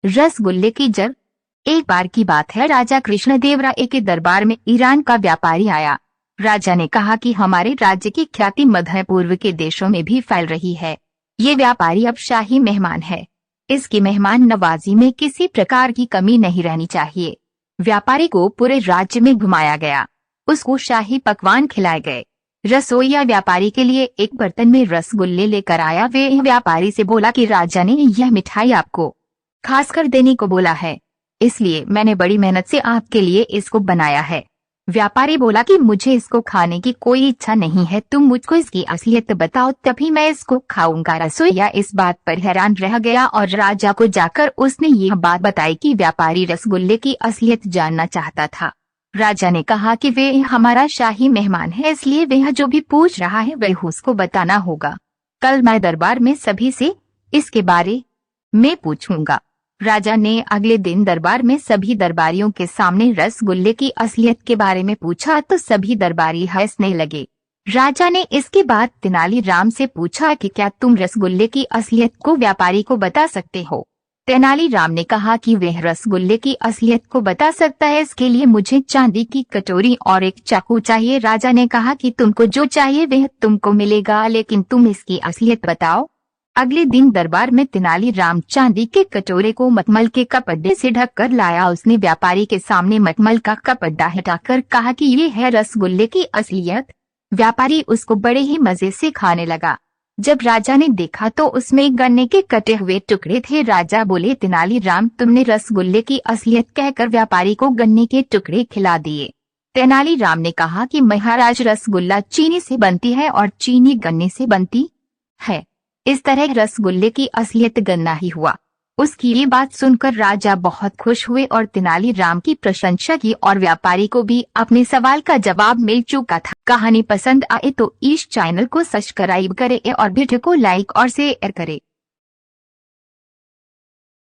रसगुल्ले की जड़। एक बार की बात है, राजा कृष्णदेवराय के दरबार में ईरान का व्यापारी आया। राजा ने कहा कि हमारे राज्य की ख्याति मध्य पूर्व के देशों में भी फैल रही है। ये व्यापारी अब शाही मेहमान है। इसकी मेहमान नवाजी में किसी प्रकार की कमी नहीं रहनी चाहिए। व्यापारी को पूरे राज्य में घुमाया गया। उसको शाही पकवान खिलाए गए। रसोइया व्यापारी के लिए एक बर्तन में रसगुल्ले लेकर आया। वे व्यापारी से बोला कि राजा ने यह मिठाई आपको खासकर देने को बोला है, इसलिए मैंने बड़ी मेहनत से आपके लिए इसको बनाया है। व्यापारी बोला कि मुझे इसको खाने की कोई इच्छा नहीं है, तुम मुझको इसकी असलियत बताओ तभी मैं इसको खाऊंगा। रसोइया इस बात पर हैरान रह गया और राजा को जाकर उसने यह बात बताई कि व्यापारी रसगुल्ले की असलियत जानना चाहता था। राजा ने कहा कि वे हमारा शाही मेहमान है, इसलिए वह जो भी पूछ रहा है वह उसको बताना होगा। कल मैं दरबार में सभी से इसके बारे में पूछूंगा। राजा ने अगले दिन दरबार में सभी दरबारियों के सामने रसगुल्ले की असलियत के बारे में पूछा तो सभी दरबारी हंसने लगे। राजा ने इसके बाद तेनालीराम से पूछा कि क्या तुम रसगुल्ले की असलियत को व्यापारी को बता सकते हो। तेनालीराम ने कहा कि वह रसगुल्ले की असलियत को बता सकता है, इसके लिए मुझे चांदी की कटोरी और एक चाकू चाहिए। राजा ने कहा कि तुमको जो चाहिए वह तुमको मिलेगा, लेकिन तुम इसकी असलियत बताओ। अगले दिन दरबार में तेनालीराम चांदी के कटोरे को मखमल के कपड़े से ढककर लाया। उसने व्यापारी के सामने मखमल का कपड़ा हटाकर कहा कि ये है रसगुल्ले की असलियत। व्यापारी उसको बड़े ही मजे से खाने लगा। जब राजा ने देखा तो उसमें गन्ने के कटे हुए टुकड़े थे। राजा बोले, तेनालीराम तुमने रसगुल्ले की असलियत कहकर व्यापारी को गन्ने के टुकड़े खिला दिए। तेनालीराम ने कहा कि महाराज, रसगुल्ला चीनी से बनती है और चीनी गन्ने से बनती है, इस तरह रसगुल्ले की असलियत गन्ना ही हुआ। उसकी ये बात सुनकर राजा बहुत खुश हुए और तेनालीराम की प्रशंसा की और व्यापारी को भी अपने सवाल का जवाब मिल चुका था। कहानी पसंद आए तो इस चैनल को सब्सक्राइब करें और वीडियो को लाइक और शेयर करें।